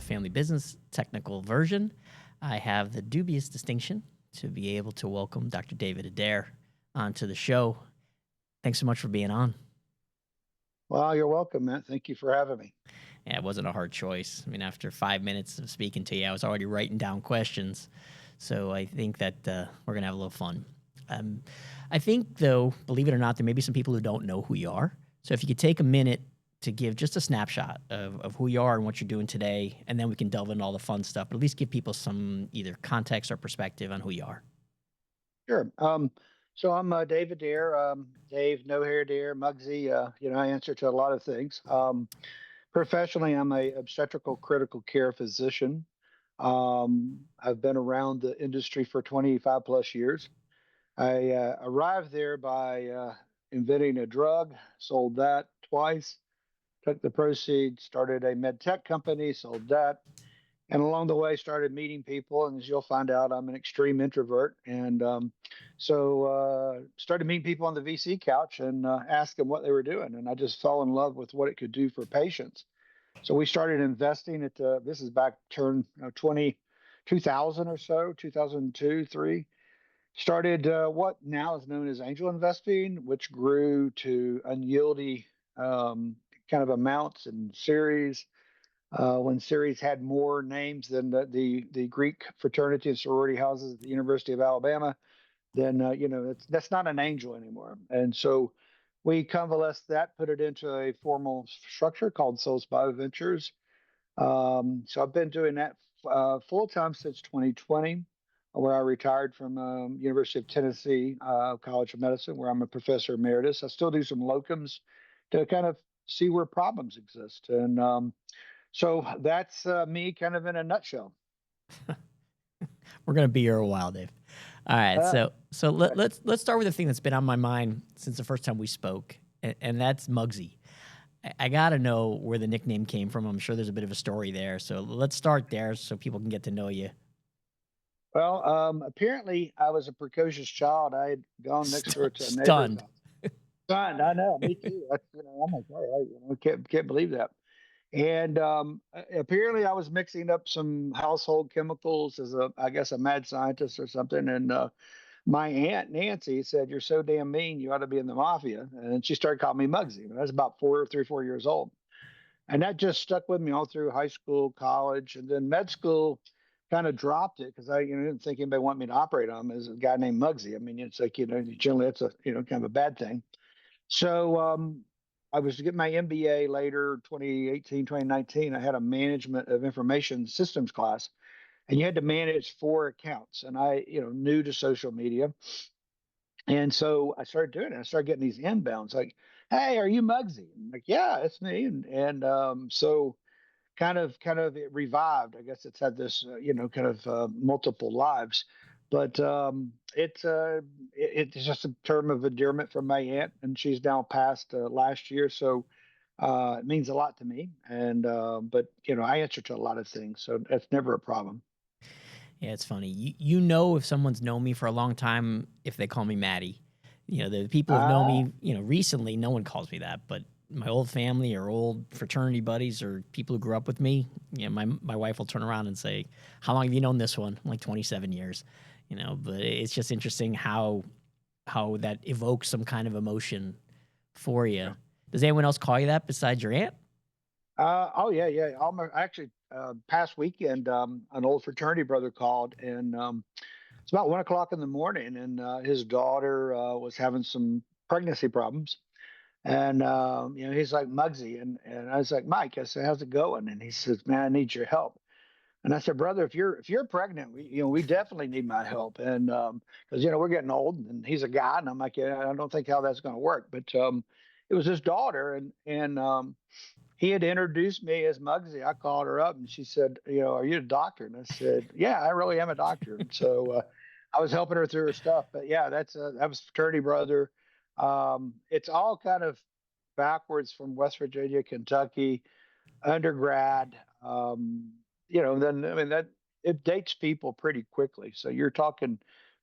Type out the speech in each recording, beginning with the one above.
Family Business technical version. I have the dubious distinction to be able to welcome Dr. David Adair onto the show. Thanks so much for being on. Well, you're welcome, Matt. Thank you for having me. Yeah, it wasn't a hard choice. I mean, after 5 minutes of speaking to you, I was already writing down questions. So I think that we're going to have a little fun. I think, though, believe it or not, there may be some people who don't know who you are. So if you could take a minute to give just a snapshot of who you are and what you're doing today, and then we can delve into all the fun stuff, but at least give people some either context or perspective on who you are. Sure. So I'm David Adair, Dave No Hair Dare, Muggsy. I answer to a lot of things. Professionally, I'm a obstetrical critical care physician. I've been around the industry for 25 plus years. I arrived there by inventing a drug, sold that twice, took the proceeds, started a med tech company, sold that, and along the way started meeting people. And as you'll find out, I'm an extreme introvert, and started meeting people on the VC couch and asked them what they were doing, and I just fell in love with what it could do for patients. So we started investing at this is back turn 2000 or so, 2002 3. Started what now is known as angel investing, which grew to unyieldy um, kind of amounts and series when Ceres had more names than the Greek fraternity and sorority houses at the University of Alabama, then that's not an angel anymore. And so we convalesced that, put it into a formal structure called Souls Bioventures. So I've been doing that full time since 2020, where I retired from University of Tennessee College of Medicine, where I'm a professor emeritus. I still do some locums to kind of see where problems exist, and so that's me kind of in a nutshell. We're gonna be here a while, Dave. All right, Ah, so good. let's start with the thing that's been on my mind since the first time we spoke, and that's Muggsy. I gotta know where the nickname came from. I'm sure there's a bit of a story there. So let's start there so people can get to know you. Well, apparently I was a precocious child. I had gone next door to a neighbor's Stunned. house. Son, I know, me too. I'm like, all right, can't believe that. And apparently I was mixing up some household chemicals as I guess, a mad scientist or something. And my aunt Nancy said, "You're so damn mean. You ought to be in the mafia." And she started calling me Muggsy. I was about 4 years old. And that just stuck with me all through high school, college, and then med school. Kind of dropped it because I didn't think anybody wanted me to operate on them as a guy named Muggsy. I mean, it's like generally that's a kind of a bad thing. So I was getting my MBA later, 2018, 2019. I had a management of information systems class, and you had to manage 4 accounts. And I, new to social media, and so I started doing it. I started getting these inbounds like, "Hey, are you Muggsy?" I'm like, "Yeah, it's me." And so kind of it revived. I guess it's had this kind of multiple lives, but it's just a term of endearment from my aunt, and she's now passed last year, so it means a lot to me. And but I answer to a lot of things, so that's never a problem. Yeah, it's funny. You know if someone's known me for a long time if they call me Maddie. The people who've known Ah, me, recently, no one calls me that, but my old family or old fraternity buddies or people who grew up with me, my wife will turn around and say, "How long have you known this one?" I'm like 27 years. But it's just interesting how that evokes some kind of emotion for you. yeah. Does anyone else call you that besides your aunt? Oh yeah, yeah. Actually, past weekend, an old fraternity brother called, and it's about 1 o'clock in the morning, and his daughter was having some pregnancy problems. And he's like, "Muggsy," and I was like, "Mike," I said, "How's it going?" And he says, "Man, I need your help." And I said, "Brother, if you're pregnant, we definitely need my help." And because we're getting old, and he's a guy, and I'm like, "Yeah, I don't think how that's going to work." But it was his daughter, and he had introduced me as Muggsy. I called her up, and she said, "Are you a doctor?" And I said, "Yeah, I really am a doctor." And so I was helping her through her stuff. But yeah, that was fraternity brother. It's all kind of backwards from West Virginia, Kentucky, undergrad. Then I mean that it dates people pretty quickly. So you're talking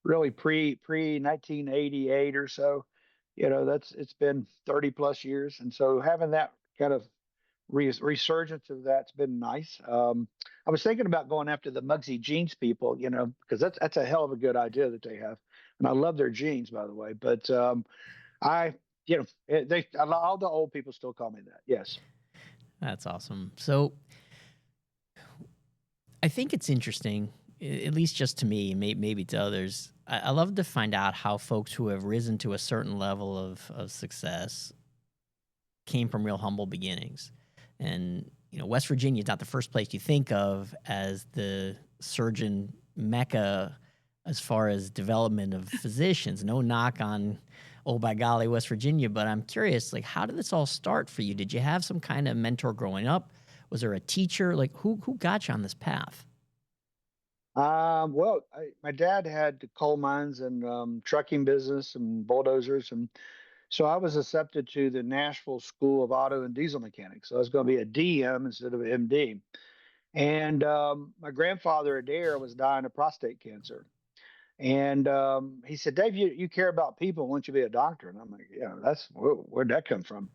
really pre 1988 or so. That's it's been 30 plus years, and so having that kind of resurgence of that's been nice. I was thinking about going after the Mugsy Jeans people, because that's a hell of a good idea that they have, and I love their jeans, by the way. But I, they all the old people still call me that. Yes. That's awesome. So I think it's interesting, at least just to me, maybe to others. I love to find out how folks who have risen to a certain level of success came from real humble beginnings. And, West Virginia is not the first place you think of as the surgeon mecca as far as development of physicians. No knock on, oh, by golly, West Virginia, but I'm curious, like, how did this all start for you? Did you have some kind of mentor growing up? Was there a teacher? Like, who got you on this path? Well, my dad had the coal mines and trucking business and bulldozers, and so I was accepted to the Nashville School of Auto and Diesel Mechanics. So I was going to be a DM instead of an MD. And my grandfather Adair was dying of prostate cancer, and he said, "Dave, you care about people. Why don't you be a doctor?" And I'm like, "Yeah, where'd that come from?"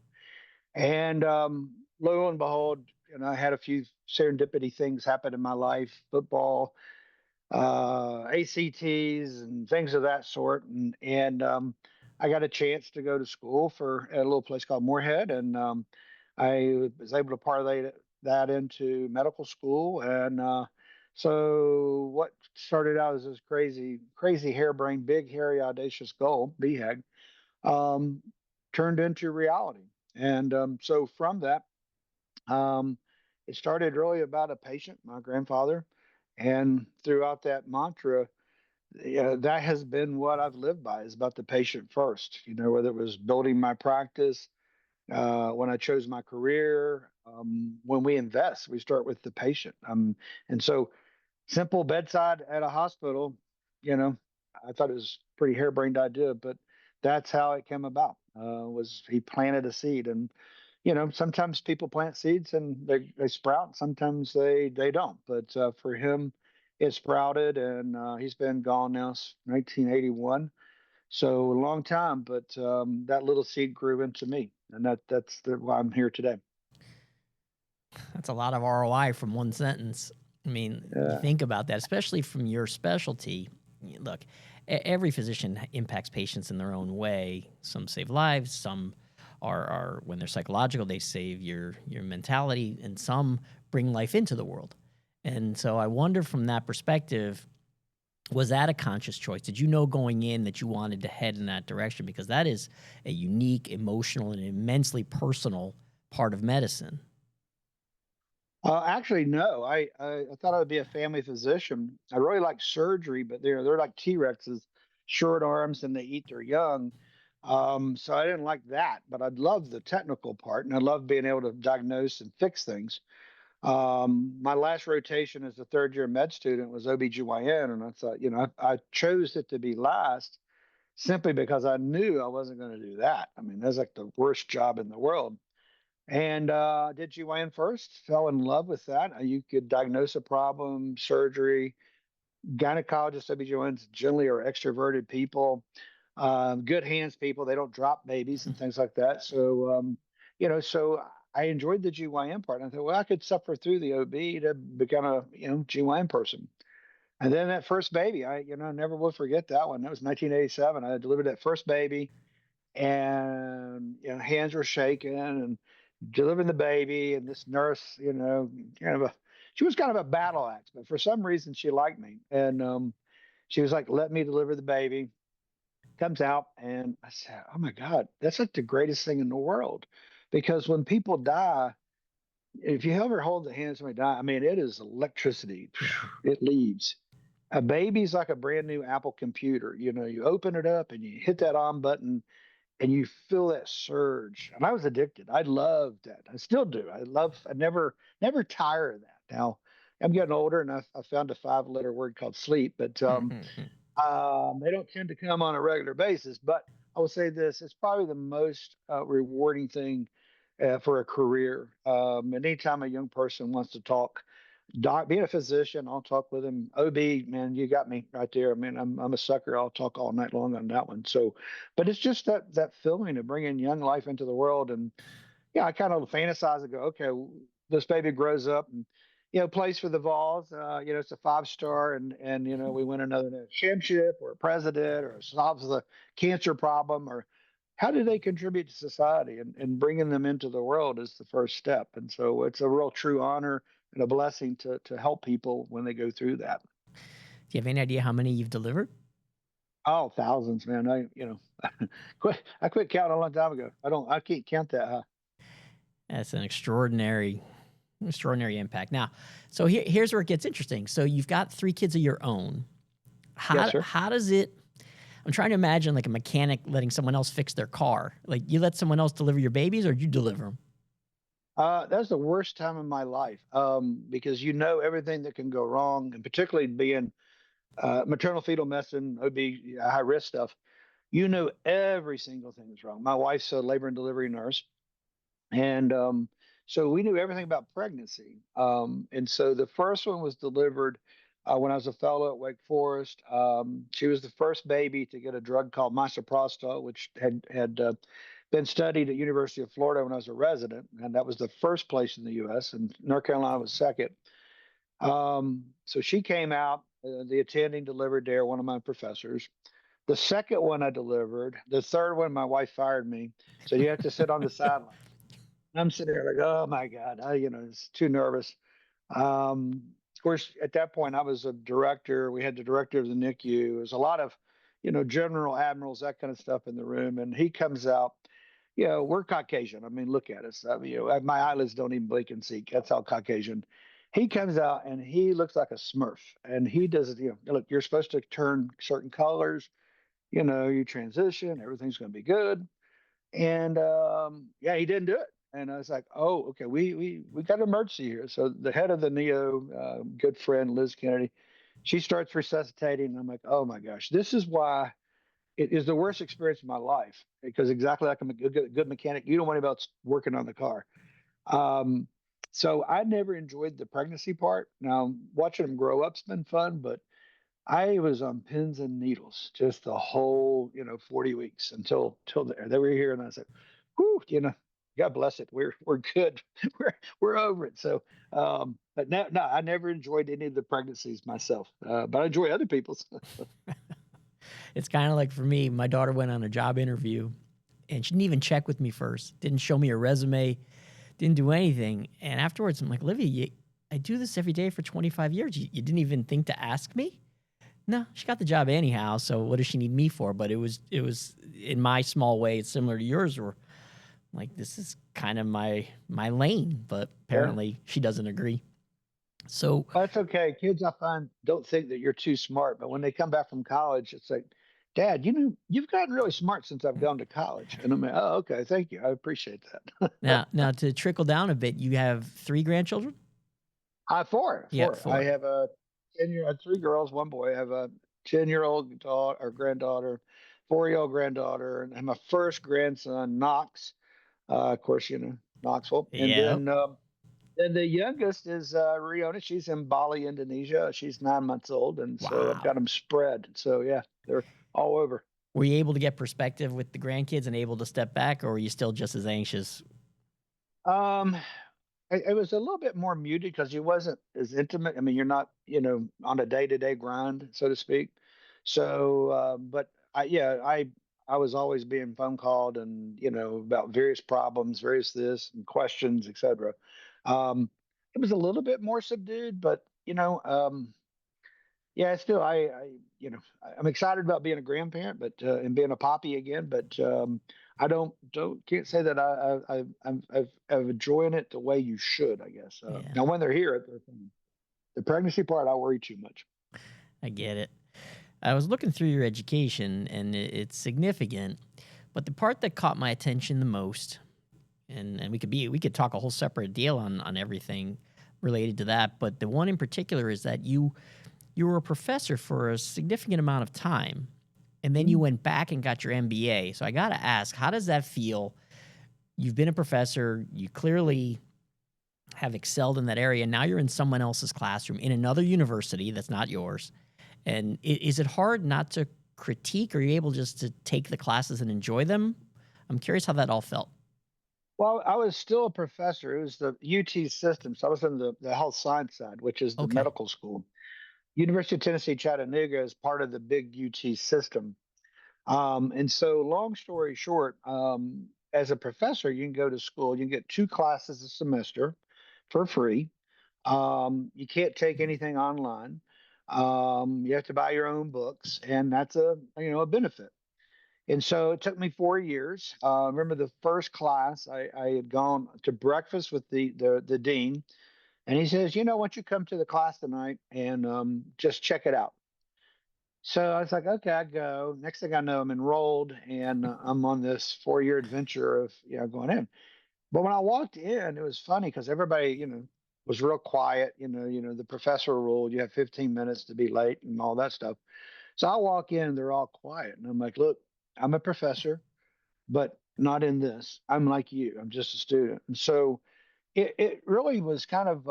And lo and behold, I had a few serendipity things happen in my life: football, ACTs and things of that sort. And I got a chance to go to school at a little place called Moorhead, and I was able to parlay that into medical school. And so what started out as this crazy harebrained, big, hairy, audacious goal, BHAG, um, turned into reality. And so from that, um, it started really about a patient, my grandfather, and throughout that mantra, that has been what I've lived by is about the patient first. Whether it was building my practice, when I chose my career, when we invest, we start with the patient. And so simple bedside at a hospital, you know, I thought it was a pretty harebrained idea, but that's how it came about. Was he planted a seed, and sometimes people plant seeds and they sprout, sometimes they don't. But for him, it sprouted, and he's been gone now since 1981, so a long time. But that little seed grew into me, and why I'm here today. That's a lot of ROI from one sentence. I mean, you Yeah. think about that, especially from your specialty. Look, every physician impacts patients in their own way. Some save lives, some are when they're psychological, they save your mentality, and some bring life into the world. And so I wonder from that perspective, was that a conscious choice? Did you know going in that you wanted to head in that direction? Because that is a unique, emotional, and immensely personal part of medicine. Actually, no. I thought I would be a family physician. I really like surgery, but they're like T-Rexes, short arms, and they eat their young. So I didn't like that, but I love the technical part, and I love being able to diagnose and fix things. My last rotation as a third year med student was OBGYN, and I thought, I chose it to be last simply because I knew I wasn't going to do that. I mean, that's like the worst job in the world. And did GYN first, fell in love with that. You could diagnose a problem, surgery. Gynecologists, OBGYNs generally are extroverted people, good hands people. They don't drop babies and things like that. So I enjoyed the GYN part. And I thought, well, I could suffer through the OB to become a GYN person. And then that first baby, I never will forget that one. That was 1987. I delivered that first baby, and hands were shaking and delivering the baby. And this nurse, she was kind of a battle axe, but for some reason she liked me, and she was like, "Let me deliver the baby." Comes out, and I said, "Oh my God, that's like the greatest thing in the world," because when people die, if you ever hold the hand of somebody die, I mean, it is electricity. Yeah. It leaves. A baby's like a brand new Apple computer. You open it up and you hit that on button, and you feel that surge. And I was addicted. I loved that. I still do. I never tire of that. Now I'm getting older, and I found a 5-letter word called sleep, but they don't tend to come on a regular basis. But I will say this: it's probably the most rewarding thing for a career. Anytime a young person wants to talk, being a physician, I'll talk with him. OB, man, you got me right there. I mean, I'm a sucker. I'll talk all night long on that one. So, but it's just that feeling of bringing young life into the world, and yeah, I kind of fantasize and go, okay, this baby grows up and plays for the Vols. It's a 5-star, and we win another championship or a president or solves the cancer problem, or how do they contribute to society, and bringing them into the world is the first step. And so it's a real true honor and a blessing to help people when they go through that. Do you have any idea how many you've delivered? Oh, thousands, man. I quit counting a long time ago. I can't count that high. That's an extraordinary impact. Now, so here's where it gets interesting. So you've got 3 kids of your own. Yes, How sir. how does it? I'm trying to imagine like a mechanic letting someone else fix their car. Like you let someone else deliver your babies, or you deliver them? That's the worst time in my life, because everything that can go wrong, and particularly being maternal fetal medicine, OB, high risk stuff. Every single thing is wrong. My wife's a labor and delivery nurse, and so we knew everything about pregnancy. And so the first one was delivered when I was a fellow at Wake Forest. She was the first baby to get a drug called misoprostol, which had been studied at University of Florida when I was a resident, and that was the first place in the U.S. and North Carolina was second. So she came out. The attending delivered there, one of my professors. The second one I delivered. The third one, my wife fired me, so you have to sit on the sideline. I'm sitting there like, oh my God, it's too nervous. Of course, at that point, I was a director. We had the director of the NICU. There was a lot of, general admirals, that kind of stuff in the room. And he comes out, we're Caucasian. I mean, look at us. I mean, my eyelids don't even blink and see. That's how Caucasian. He comes out and he looks like a Smurf. And he does, look, you're supposed to turn certain colors, you transition, everything's going to be good. And yeah, he didn't do it. And I was like, oh, okay, we got an emergency here. So the head of the NEO, good friend Liz Kennedy, she starts resuscitating. And I'm like, oh my gosh, this is why it is the worst experience of my life, because exactly like I'm a good mechanic, you don't want anybody else working on the car. Um, so I never enjoyed the pregnancy part. Now watching them grow up's been fun, but I was on pins and needles just the whole, 40 weeks until they were here, and I said, "Whew, God bless it. We're good. we're over it." So, but no, I never enjoyed any of the pregnancies myself, but I enjoy other people's. It's kind of like for me, my daughter went on a job interview and she didn't even check with me first, didn't show me her resume, didn't do anything. And afterwards, I'm like, Olivia, I do this every day for 25 years. You didn't even think to ask me? No, she got the job anyhow. So what does she need me for? But it was in my small way, it's similar to yours, where like this is kind of my lane, but Yeah, apparently she doesn't agree. So that's okay. Kids, I find, don't think that you're too smart, but when they come back from college, it's like, Dad, you've gotten really smart since I've gone to college. And I'm like, oh, okay, thank you. I appreciate that. now to trickle down a bit, you have 3 grandchildren? I four, Yeah, four. I 4. have a 10-year, I have 3 girls, one boy. I have a 10-year-old daughter or granddaughter, 4-year-old granddaughter, and my first grandson, Knox. Of course, Knoxville. And Yeah. then the youngest is Riona. She's in Bali, Indonesia. She's 9 months old, and so I've got Wow. them spread. So yeah, they're all over. Were you able to get perspective with the grandkids and able to step back, or were you still just as anxious? Um, it was a little bit more muted because he wasn't as intimate. I mean, you're not, on a day-to-day grind, so to speak. So, but yeah, I was always being phone called and about various problems, various this and questions, etc. It was a little bit more subdued, but yeah, still, I'm excited about being a grandparent, but and being a poppy again. But I can't say that I'm enjoying it the way you should. I guess Yeah, now when they're here, they're fine. The pregnancy part, I worry too much. I get it. I was looking through your education, and it's significant. But the part that caught my attention the most, and we could talk a whole separate deal on everything related to that. But the one in particular is that you were a professor for a significant amount of time, and then you Mhm. went back and got your MBA. So I got to ask, how does that feel? You've been a professor. You clearly have excelled in that area. Now you're in someone else's classroom in another university that's not yours. And is it hard not to critique, or are you able just to take the classes and enjoy them? I'm curious how that all felt. Well, I was still a professor. It was the UT system. So I was in the health science side, which is the Okay. medical school. University of Tennessee, Chattanooga is part of the big UT system. And so, long story short, as a professor, you can go to school, you can get 2 classes a semester for free. You can't take anything online. You have to buy your own books, and that's a benefit. And so it took me 4 years. I remember the first class, I had gone to breakfast with the dean, and he says, "You know, why don't you come to the class tonight and just check it out?" So I was like, "Okay, I go." Next thing I know, I'm enrolled, and I'm on this 4 year adventure of going in. But when I walked in, it was funny because everybody was real quiet. The professor ruled you have 15 minutes to be late and all that stuff. So I walk in, and they're all quiet, and I'm like, "Look, I'm a professor, but not in this. I'm like you. I'm just a student." And so it really was kind of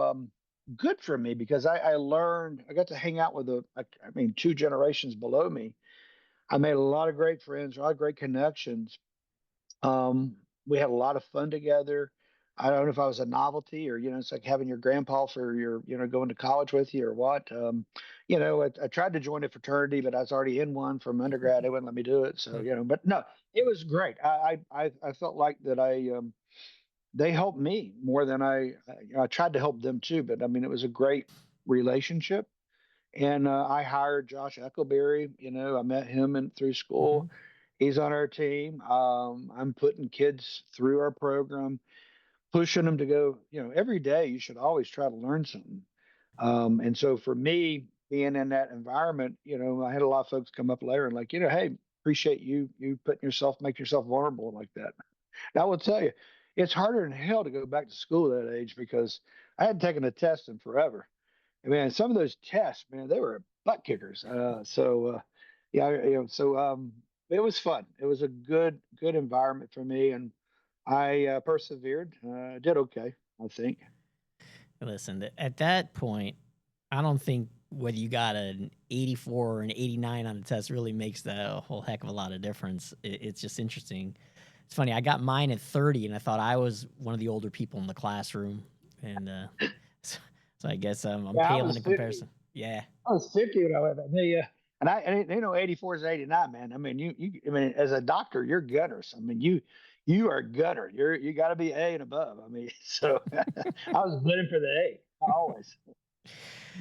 good for me because I learned, I got to hang out with I mean, 2 generations below me. I made a lot of great friends, a lot of great connections. We had a lot of fun together. I don't know if I was a novelty or, it's like having your grandpa for your, going to college with you or what. I tried to join a fraternity, but I was already in one from undergrad. They wouldn't let me do it. So, but no, it was great. I felt like that they helped me more than I tried to help them too. But I mean, it was a great relationship. And I hired Josh Eckleberry. I met him through Hmm. school. He's on our team. I'm putting kids through our program, pushing them to go. Every day you should always try to learn something. And so for me, being in that environment, I had a lot of folks come up later and like, hey, appreciate you putting yourself, make yourself vulnerable like that. Now, I will tell you, it's harder than hell to go back to school at that age because I hadn't taken a test in forever. And man, some of those tests, man, they were butt kickers. Yeah, it was fun. It was a good environment for me, and I persevered. Did okay, I think. Listen, at that point, I don't think whether you got an 84 or an 89 on the test really makes a whole heck of a lot of difference. It's just interesting. It's funny. I got mine at 30, and I thought I was one of the older people in the classroom, and so, so I guess I'm Yeah, I paling was in 50. comparison. Yeah. I was 50 when I went back. Yeah, and 84 is 89, man. I mean, I mean, as a doctor, you're gunners. I mean, you are gunner. You got to be A and above. I mean, so I was gunning for the A always.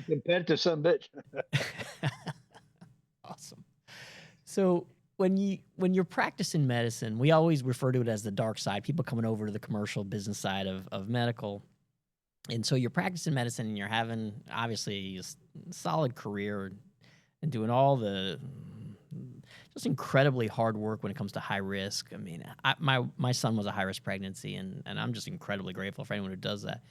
Competitive some bitch. Awesome. So when you're practicing medicine, we always refer to it as the dark side. People coming over to the commercial business side of medical. And so you're practicing medicine and you're having obviously a solid career and doing all the just incredibly hard work when it comes to high risk. I mean, my son was a high risk pregnancy, and I'm just incredibly grateful for anyone who does that.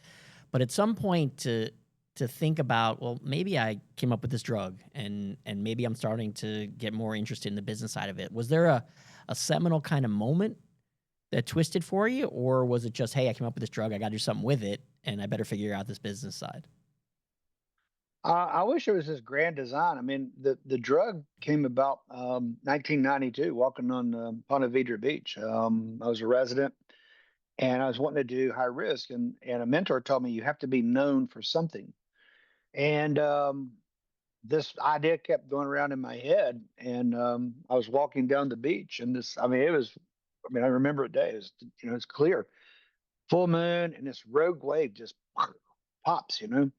But at some point to think about, well, maybe I came up with this drug, and maybe I'm starting to get more interested in the business side of it. Was there a seminal kind of moment that twisted for you, or was it just, hey, I came up with this drug, I got to do something with it, and I better figure out this business side? I wish it was this grand design. I mean, the drug came about 1992, walking on Ponte Vedra Beach. I was a resident, and I was wanting to do high risk, and a mentor told me you have to be known for something. And this idea kept going around in my head, and I was walking down the beach, and this, I mean, it was, I mean, I remember it day. It was, it's clear, full moon, and this rogue wave just pops, and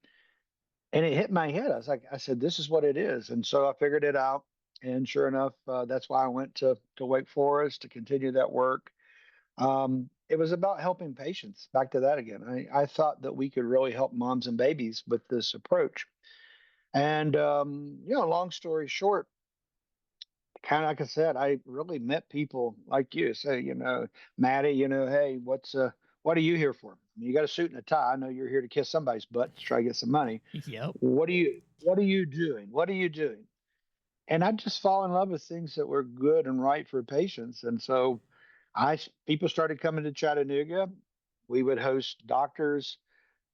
it hit my head. I said, this is what it is. And so I figured it out. And sure enough, that's why I went to Wake Forest to continue that work. It was about helping patients. Back to that again. I thought that we could really help moms and babies with this approach. And, long story short, kind of like I said, I really met people like you say, Maddie, hey, what are you here for? I mean, you got a suit and a tie. I know you're here to kiss somebody's butt to try to get some money. Yep. What are you doing? What are you doing? And I just fall in love with things that were good and right for patients. And so people started coming to Chattanooga. We would host doctors.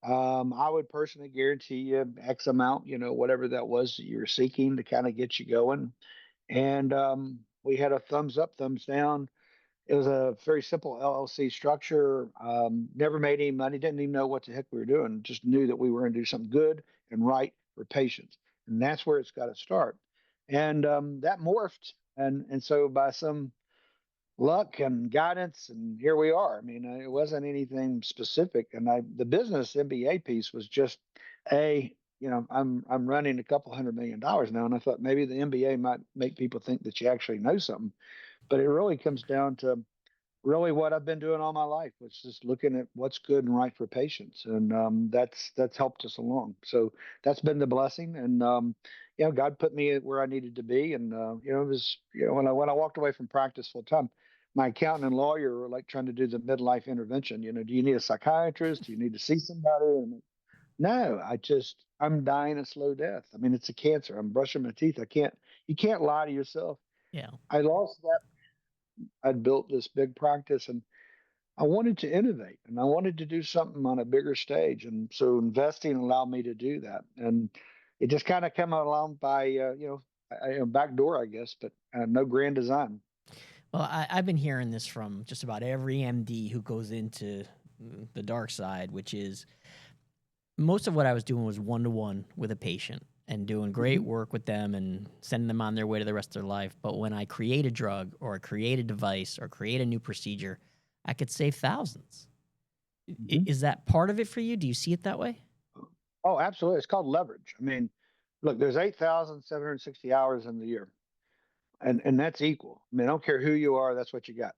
I would personally guarantee you X amount, whatever that was that you're seeking to kind of get you going. And we had a thumbs up, thumbs down. It was a very simple LLC structure. Never made any money. Didn't even know what the heck we were doing. Just knew that we were going to do something good and right for patients, and that's where it's got to start. And that morphed, and so by some luck and guidance, and here we are. I mean, it wasn't anything specific, and the business MBA piece was just a. I'm running a couple $100 million now, and I thought maybe the MBA might make people think that you actually know something, but it really comes down to really what I've been doing all my life, which is just looking at what's good and right for patients, and that's helped us along. So that's been the blessing, and God put me where I needed to be, and it was when I walked away from practice full time, my accountant and lawyer were like trying to do the midlife intervention. Do you need a psychiatrist? Do you need to see somebody? And no, I'm dying a slow death. I mean, it's a cancer. I'm brushing my teeth. You can't lie to yourself. Yeah. I lost that. I'd built this big practice, and I wanted to innovate, and I wanted to do something on a bigger stage. And so investing allowed me to do that. And it just kind of came along by, back door, I guess, but no grand design. Well, I've been hearing this from just about every MD who goes into the dark side, which is most of what I was doing was one to one with a patient and doing great Mhm. work with them and sending them on their way to the rest of their life. But when I create a drug or create a device or create a new procedure, I could save thousands. Mhm. Is that part of it for you? Do you see it that way? Oh, absolutely. It's called leverage. I mean, look, there's 8,760 hours in the year, and that's equal. I mean, I don't care who you are, that's what you got.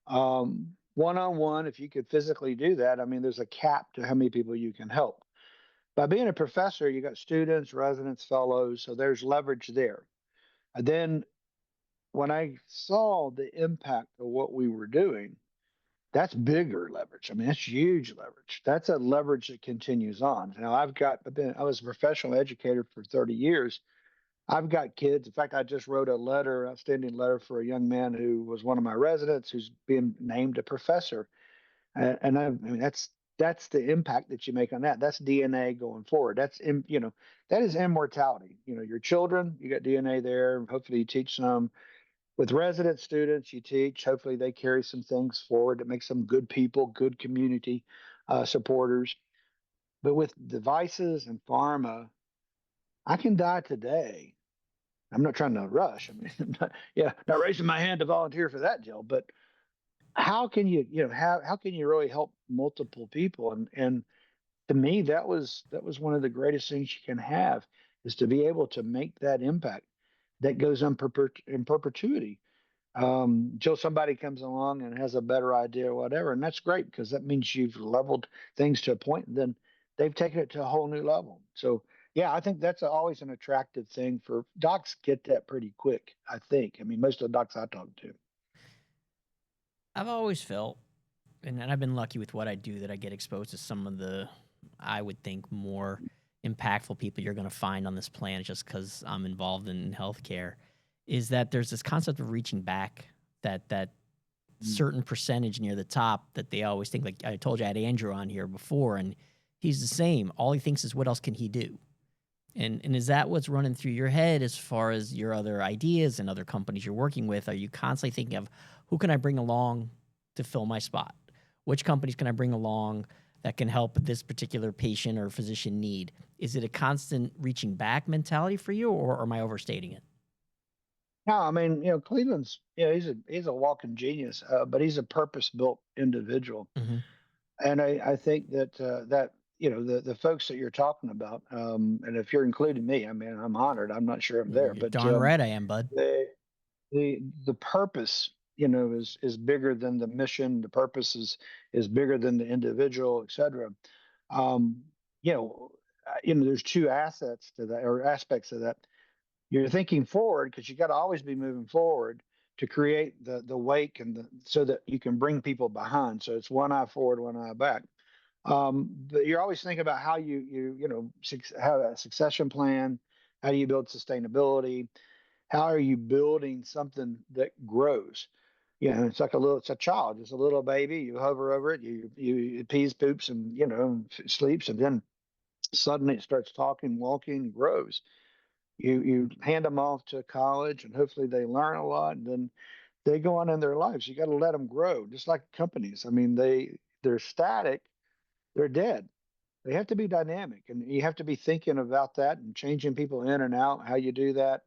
One on one, if you could physically do that, I mean, there's a cap to how many people you can help. By being a professor, you got students, residents, fellows, so there's leverage there. And then when I saw the impact of what we were doing, that's bigger leverage. I mean, that's huge leverage. That's a leverage that continues on. Now, I was a professional educator for 30 years. I've got kids. In fact, I just wrote a letter, outstanding letter for a young man who was one of my residents who's being named a professor. I mean, that's the impact that you make on that. That's DNA going forward. That is immortality. Your children, you got DNA there. Hopefully, you teach some with resident students. You teach. Hopefully, they carry some things forward that makes them good people, good community supporters. But with devices and pharma, I can die today. I'm not trying to rush. I mean, not raising my hand to volunteer for that, Jill. But how can how can you really help multiple people? And to me, that was one of the greatest things you can have, is to be able to make that impact that goes on in perpetuity. Until somebody comes along and has a better idea or whatever, and that's great because that means you've leveled things to a point, and then they've taken it to a whole new level. So yeah, I think that's always an attractive thing for docs. Get that pretty quick, I think. I mean, most of the docs I talk to. I've always felt, and I've been lucky with what I do, that I get exposed to some of the, I would think, more impactful people you're going to find on this planet just because I'm involved in healthcare, is that there's this concept of reaching back, that Mm. certain percentage near the top that they always think, like I told you, I had Andrew on here before, and he's the same. All he thinks is, what else can he do? And is that what's running through your head as far as your other ideas and other companies you're working with? Are you constantly thinking of, who can I bring along to fill my spot? Which companies can I bring along that can help this particular patient or physician need? Is it a constant reaching back mentality for you, or am I overstating it? No, I mean, Cleveland's, he's a walking genius, but he's a purpose-built individual. Hmm. And I think that the folks that you're talking about, and if you're including me, I mean, I'm honored. I'm not sure I'm there, You're but darn right I am, bud. the the purpose, is bigger than the mission. The purpose is bigger than the individual, et cetera. Um, there's two assets to that, or aspects of that. You're thinking forward because you got to always be moving forward to create the wake, so that you can bring people behind. So it's one eye forward, one eye back. But you're always thinking about how have a succession plan. How do you build sustainability? How are you building something that grows? It's a child, it's a little baby. You hover over it, it pees, poops, and sleeps, and then suddenly it starts talking, walking, grows. You hand them off to college, and hopefully they learn a lot, and then they go on in their lives. You got to let them grow, just like companies. I mean, they're static, they're dead. They have to be dynamic, and you have to be thinking about that and changing people in and out. How you do that?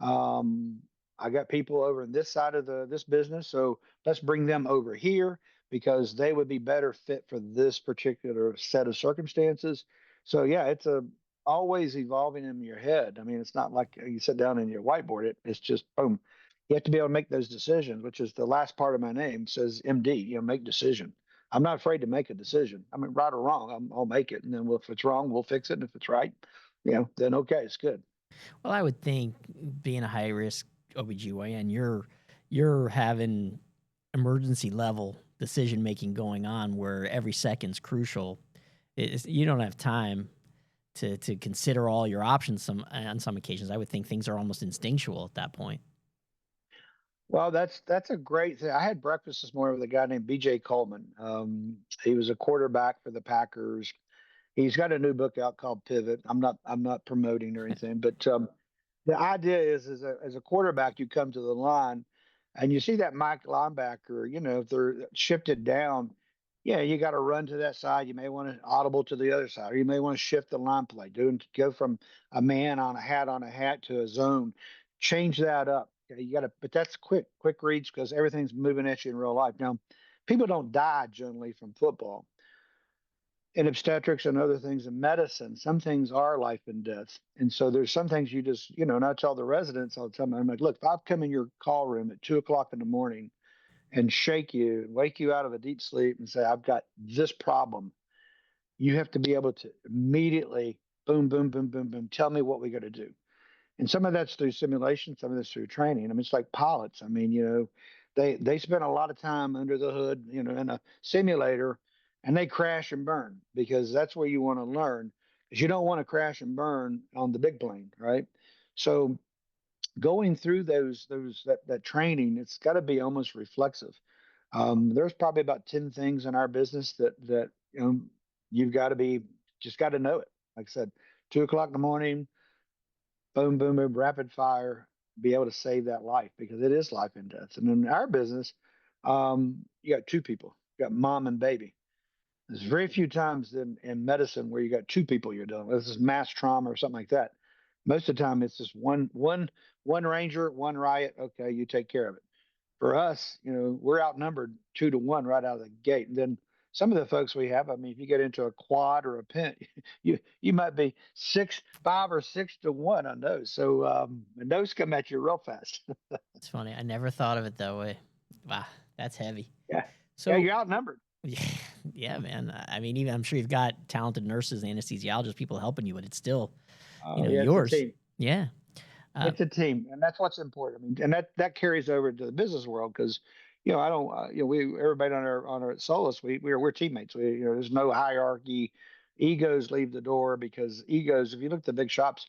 Um, I got people over in this side of this business, so let's bring them over here because they would be better fit for this particular set of circumstances. So yeah, it's a always evolving in your head. I mean, it's not like you sit down and you whiteboard it. It's just boom. You have to be able to make those decisions, which is the last part of my name says MD. Make decision. I'm not afraid to make a decision. I mean, right or wrong, I'll make it, and then if it's wrong, we'll fix it. And if it's right, then okay, it's good. Well, I would think being a high risk OBGYN, you're having emergency level decision making going on where every second's crucial. You don't have time to consider all your options on some occasions. I would think things are almost instinctual at that point. Well, that's a great thing. I had breakfast this morning with a guy named B.J. Coleman. He was a quarterback for the Packers. He's got a new book out called Pivot. I'm not promoting or anything, but the idea is as a quarterback, you come to the line and you see that Mike linebacker, if they're shifted down, yeah, you got to run to that side. You may want to audible to the other side, or you may want to shift the line play, go from a man on a hat to a zone, change that up. Okay, you got to, but that's quick reads because everything's moving at you in real life. Now, people don't die generally from football in obstetrics and other things in medicine, some things are life and death. And so there's some things you just, and I tell the residents all the time, I'm like, look, if I come in your call room at 2 o'clock in the morning and shake you and wake you out of a deep sleep and say, I've got this problem, you have to be able to immediately boom, boom, boom, boom, boom, tell me what we got to do. And some of that's through simulation, some of that's through training. I mean, it's like pilots. I mean, they spend a lot of time under the hood, in a simulator, and they crash and burn because that's where you want to learn. Because you don't want to crash and burn on the big plane, right? So going through that training, it's got to be almost reflexive. There's probably about 10 things in our business that you've got to be just got to know it. Like I said, 2 o'clock in the morning, boom, boom, boom, rapid fire, be able to save that life because it is life and death. And in our business, you got two people, you got mom and baby. There's very few times in medicine where you got two people you're dealing with. This is mass trauma or something like that. Most of the time, it's just one ranger, one riot. Okay, you take care of it. For us, we're outnumbered 2 to 1 right out of the gate. And then some of the folks we have, I mean, if you get into a quad or a pent, you might be 5 or 6 to 1 on those. So and those come at you real fast. It's funny. I never thought of it that way. Wow, that's heavy. Yeah, yeah, So you're outnumbered. yeah, yeah, man. I mean, even I'm sure you've got talented nurses, anesthesiologists, people helping you, but it's still, Oh yeah, it's a yours. team. Yeah. Uh, It's a team, and that's what's important. I mean, and that carries over to the business world because, I don't, we everybody on our Solus, we're teammates. There's no hierarchy. Egos leave the door because egos. If you look at the big shops,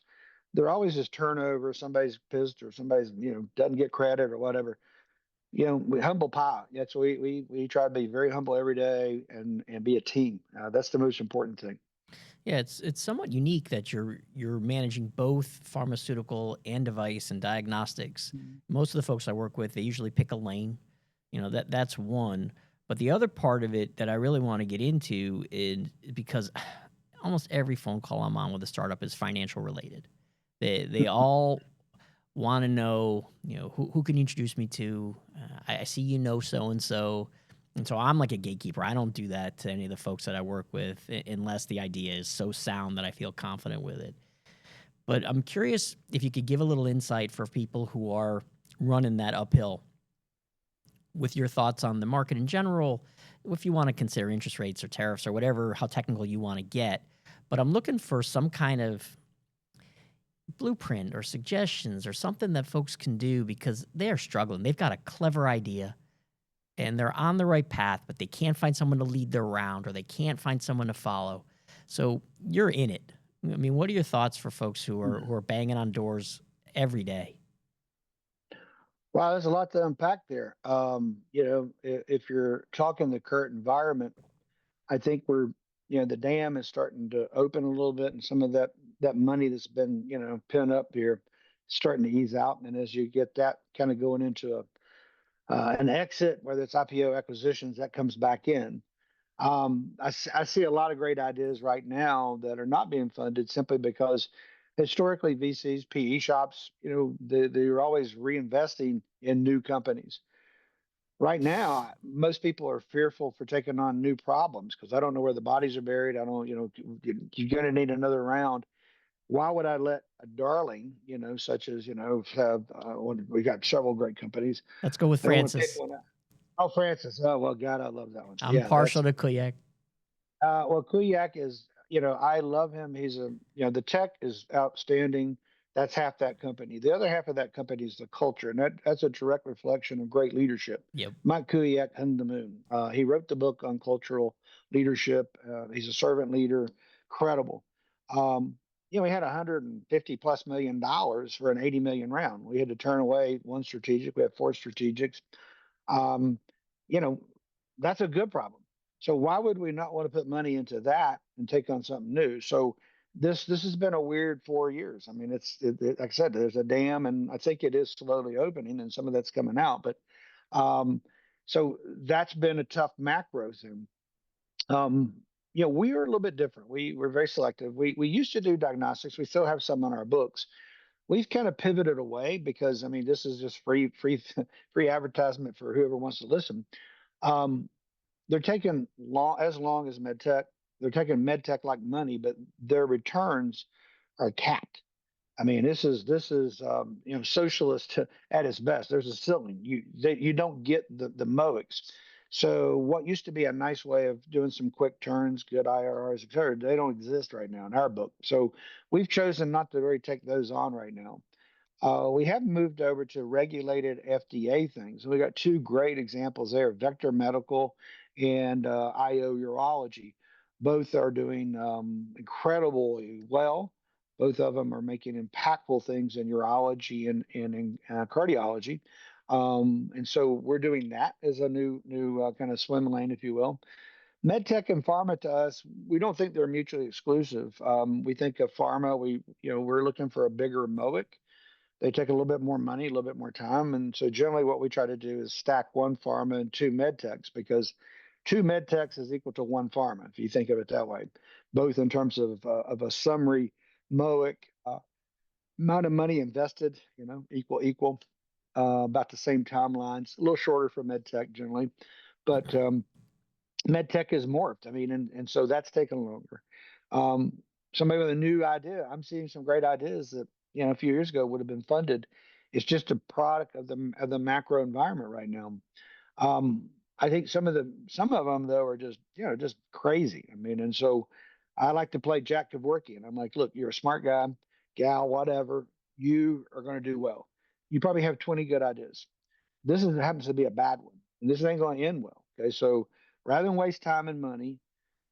there always is turnover. Somebody's pissed or somebody's doesn't get credit or whatever. We humble pie. That's we try to be very humble every day and be a team. That's the most important thing. yeah, it's somewhat unique that you're managing both pharmaceutical and device and diagnostics. Mhm. Most of the folks I work with, they usually pick a lane. That's one. But the other part of it that I really want to get into is because almost every phone call I'm on with a startup is financial related. They all want to know, who can you introduce me to? I see so and so. And so I'm like a gatekeeper. I don't do that to any of the folks that I work with unless the idea is so sound that I feel confident with it. But I'm curious if you could give a little insight for people who are running that uphill with your thoughts on the market in general, if you want to consider interest rates or tariffs or whatever, how technical you want to get. But I'm looking for some kind of blueprint or suggestions or something that folks can do because they are struggling. They've got a clever idea and they're on the right path, but they can't find someone to lead their round or they can't find someone to follow. So you're in it. I mean, what are your thoughts for folks who are banging on doors every day? Wow, there's a lot to unpack there. If you're talking the current environment, I think the dam is starting to open a little bit, and some of that money that's been, pent up here, starting to ease out. And as you get that kind of going into an exit, whether it's IPO acquisitions, that comes back in. I see a lot of great ideas right now that are not being funded simply because historically VCs, PE shops, they're always reinvesting in new companies. Right now, most people are fearful for taking on new problems because I don't know where the bodies are buried. I don't, you're going to need another round. Why would I let a darling, such as, we got several great companies. Let's go with I don't want to pick Francis. one out. Oh, Francis. Oh, well, God, I love that one. I'm Yeah, partial to Kuyak. well, Kuyak is, I love him. The tech is outstanding. That's half that company. The other half of that company is the culture, and that's a direct reflection of great leadership. Yep. Mike Kuyak hung the moon. He wrote the book on cultural leadership. He's a servant leader, credible. Um, we had 150 plus $1 million for an 80 million round. We had to turn away one strategic. We had four strategics. Um, you know, that's a good problem. So why would we not want to put money into that and take on something new? So this has been a weird 4 years. I mean, like I said, there's a dam, and I think it is slowly opening, and some of that's coming out. But um, so that's been a tough macro thing. Um, we are a little bit different. We're very selective. We used to do diagnostics. We still have some on our books. We've kind of pivoted away because I mean this is just free free advertisement for whoever wants to listen. Um, they're taking long as medtech. They're taking medtech like money, but their returns are capped. I mean, this is socialist at its best. There's a ceiling. You don't get the MOICs. So what used to be a nice way of doing some quick turns, good IRRs, et cetera, they don't exist right now in our book. So we've chosen not to really take those on right now. We have moved over to regulated FDA things. We got two great examples there: Vector Medical and IO Urology. Both are doing incredibly well. Both of them are making impactful things in urology and in cardiology. And so we're doing that as a new kind of swim lane, if you will. MedTech and pharma to us, we don't think they're mutually exclusive. We think of pharma, we're looking for a bigger MOIC. They take a little bit more money, a little bit more time. And so generally what we try to do is stack one pharma and two med techs because two med techs is equal to one pharma, if you think of it that way, both in terms of a summary MOIC, amount of money invested, equal, about the same timelines, a little shorter for med tech generally. But med tech is morphed. I mean, and so that's taken longer. Um, Somebody with a new idea, I'm seeing some great ideas that a few years ago would have been funded. It's just a product of the macro environment right now. I think some of them though are just crazy. I mean, and so I like to play Jack Kevorkian, and I'm like, look, you're a smart guy, gal, whatever. You are going to do well. You probably have 20 good ideas. Happens to be a bad one, and this ain't going to end well. Okay, so rather than waste time and money,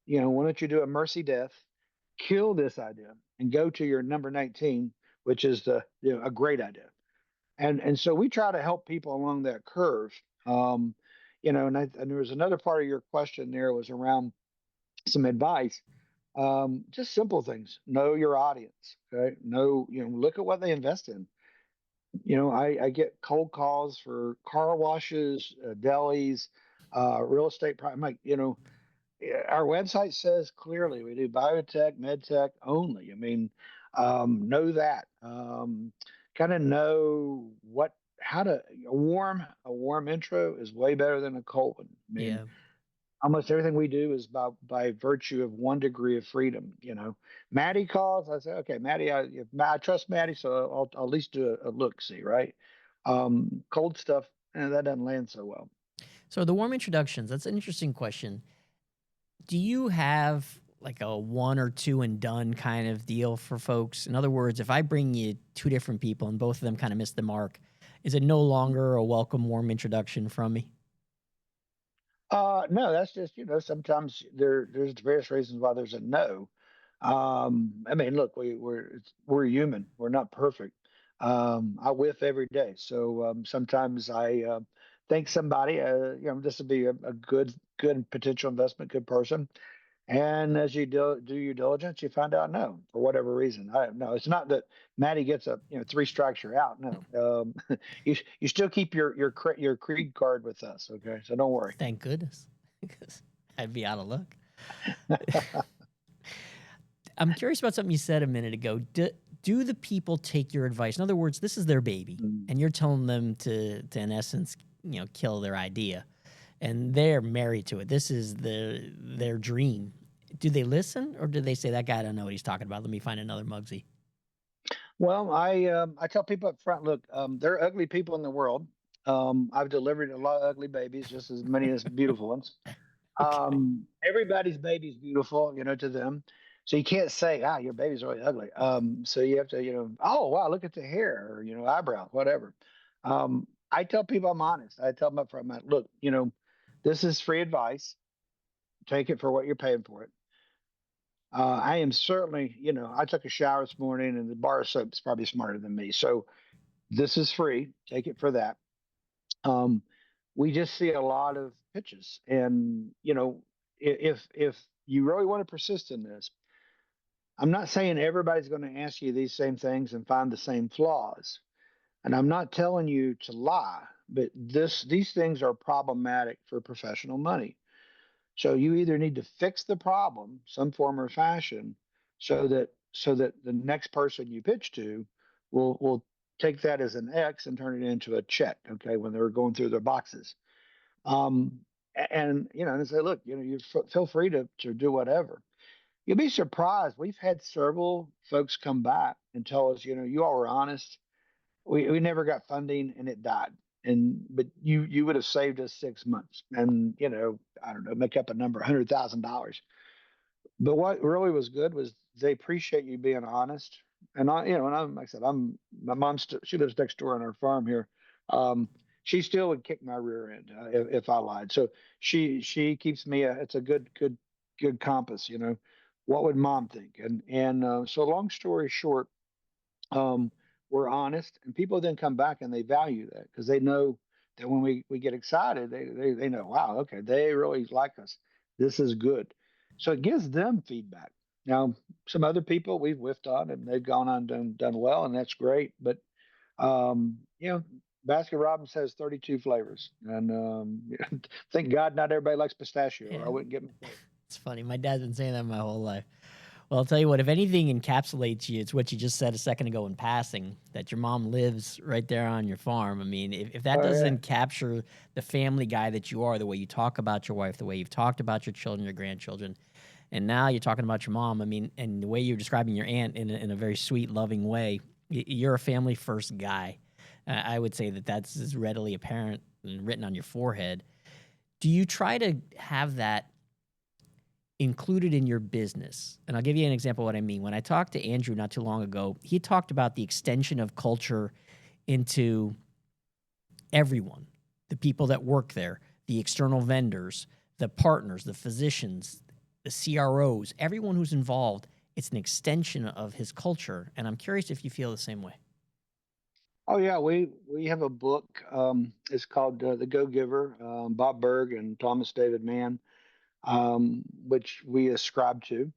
why don't you do a mercy death, kill this idea, and go to your number 19, which is a great idea. And so we try to help people along that curve. Um, and there was another part of your question there was around some advice. Just simple things. Know your audience. Okay. Look at what they invest in. I get cold calls for car washes, delis, real estate. I'm like, yeah, our website says clearly we do biotech, medtech only. I mean, know that. Kind of know how to a warm intro is way better than a cold one. I mean, Yeah. almost everything we do is by virtue of one degree of freedom. Maddie calls. I say, okay, Maddie, I trust Maddie, so I'll at least do a look see, right? Cold stuff, that doesn't land so well. So the warm introductions, that's an interesting question. Do you have like a one or two and done kind of deal for folks? In other words, if I bring you two different people and both of them kind of miss the mark, is it no longer a welcome warm introduction from me? No, that's just, sometimes there's various reasons why there's a no. I mean, look, we're human. We're not perfect. I whiff every day. So sometimes I think somebody, this would be a good potential investment, good person. And as you do your diligence, you find out no, for whatever reason. I no, it's not that Maddie gets a three strikes you're out. No, you still keep your creed card with us. Okay, so don't worry. Thank goodness, because I'd be out of luck. I'm curious about something you said a minute ago. Do the people take your advice? In other words, this is their baby, Mm. and you're telling them to in essence, kill their idea, and they're married to it. This is their dream. Do they listen, or do they say that guy don't know what he's talking about? Let me find another Mugsy. Well, I tell people up front, look, there are ugly people in the world. I've delivered a lot of ugly babies, just as many as beautiful ones. Okay. Everybody's baby's beautiful, to them. So you can't say, your baby's really ugly. So you have to, oh wow, look at the hair or eyebrow, whatever. I tell people I'm honest. I tell them up front, look, this is free advice. Take it for what you're paying for it. I am certainly, I took a shower this morning and the bar of soap is probably smarter than me. So this is free. Take it for that. Um, we just see a lot of pitches, and if you really want to persist in this, I'm not saying everybody's going to ask you these same things and find the same flaws, and I'm not telling you to lie, but these things are problematic for professional money. So you either need to fix the problem, some form or fashion, so that the next person you pitch to will take that as an X and turn it into a check. Okay, when they're going through their boxes, and and say, look, feel free to do whatever. You'll be surprised. We've had several folks come back and tell us, you all were honest. We never got funding and it died. But you would have saved us 6 months and I don't know, make up a number, $100,000. But what really was good was they appreciate you being honest. And and like I said, my mom. She lives next door on our farm here. Um, she still would kick my rear end if I lied. So she keeps me. It's a good compass. What would mom think? And so long story short, um, we're honest, and people then come back and they value that because they know that when we get excited, they know, wow, okay, they really like us. This is good. So it gives them feedback. Now, some other people we've whiffed on and they've gone on and done well, and that's great. But um, you know, Baskin Robbins has 32 flavors, and thank God not everybody likes pistachio, or Yeah, I wouldn't get my pick. it's funny. My dad's been saying that my whole life. Well, I'll tell you what, if anything encapsulates you, it's what you just said a second ago in passing, that your mom lives right there on your farm. I mean, if that Oh yeah. doesn't capture the family guy that you are, the way you talk about your wife, the way you've talked about your children, your grandchildren, and now you're talking about your mom, I mean, and the way you're describing your aunt in a very sweet, loving way, you're a family first guy. I would say that that's as readily apparent and written on your forehead. Do you try to have that included in your business? And I'll give you an example of what I mean. When I talked to Andrew not too long ago, he talked about the extension of culture into everyone, the people that work there, the external vendors, the partners, the physicians, the CROs, everyone who's involved. It's an extension of his culture. And I'm curious if you feel the same way. Oh yeah, we have a book. It's called The Go Giver. Bob Berg and Thomas David Mann, which we ascribe to.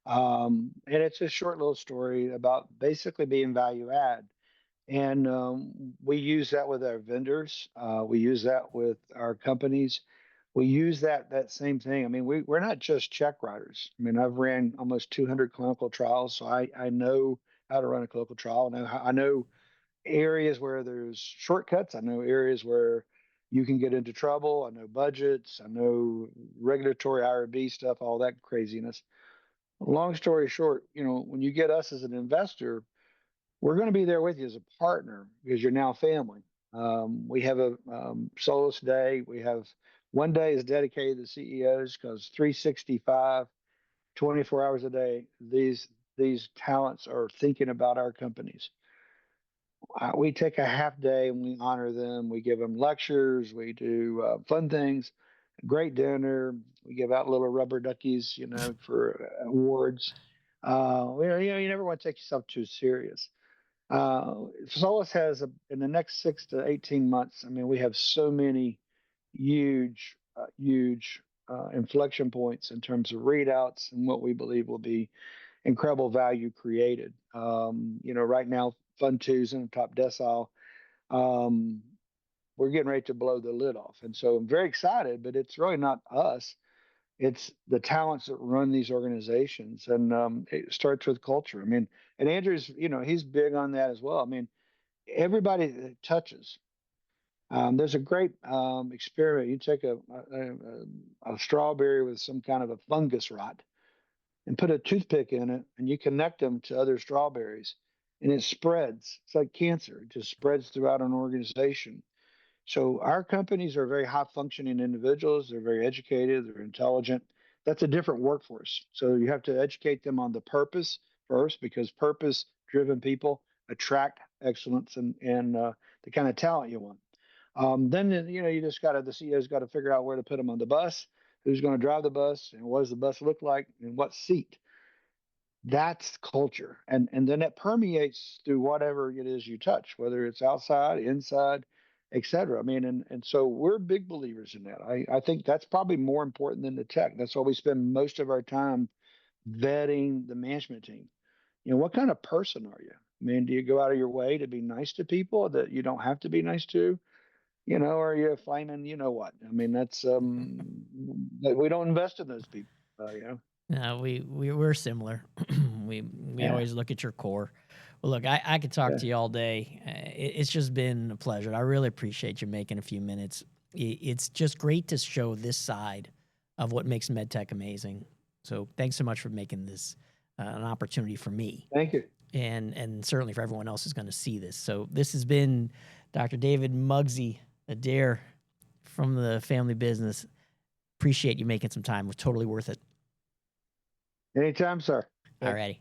And it's a short little story about basically being value add. And we use that with our vendors. We use that with our companies. We use that same thing. I mean, we're not just check writers. I mean, I've ran almost 200 clinical trials, so I know how to run a clinical trial. I know areas where there's shortcuts. I know areas where you can get into trouble. I know budgets. I know regulatory IRB stuff, all that craziness. Long story short, when you get us as an investor, we're going to be there with you as a partner because you're now family. We have a solace day. We have one day is dedicated to CEOs because 365, 24 hours a day, these talents are thinking about our companies. We take a half day and we honor them. We give them lectures. We do fun things, great dinner. We give out little rubber duckies, for awards. You never want to take yourself too serious. Solus has in the next 6 to 18 months. I mean, we have so many huge inflection points in terms of readouts and what we believe will be incredible value created. Right now, Fund Two's in the top decile. Um, we're getting ready to blow the lid off, and so I'm very excited. But it's really not us; it's the talents that run these organizations, and it starts with culture. I mean, and Andrew's, he's big on that as well. I mean, everybody that touches. There's a great experiment. You take a strawberry with some kind of a fungus rot and put a toothpick in it, and you connect them to other strawberries, and it spreads. It's like cancer; it just spreads throughout an organization. So our companies are very high functioning individuals. They're very educated. They're intelligent. That's a different workforce. So you have to educate them on the purpose first, because purpose driven people attract excellence and the kind of talent you want. Then you just got to the CEO's got to figure out where to put them on the bus, who's going to drive the bus, and what does the bus look like, and what seat. That's culture, and then it permeates through whatever it is you touch, whether it's outside, inside, etc. I mean, and so we're big believers in that. I think that's probably more important than the tech. That's why we spend most of our time vetting the management team. What kind of person are you? I mean, do you go out of your way to be nice to people that you don't have to be nice to? Or are you flaming, what? I mean, that's we don't invest in those people, No, we're similar. we Yeah, always look at your core. Well, look, I could talk yeah. to you all day. It's just been a pleasure. I really appreciate you making a few minutes. It's just great to show this side of what makes medtech amazing. So thanks so much for making this an opportunity for me, Thank you. and certainly for everyone else who's going to see this. So this has been Dr. David Muggsy Adair from the family business. Appreciate you making some time. It was totally worth it. Anytime, sir. Thanks. Alrighty.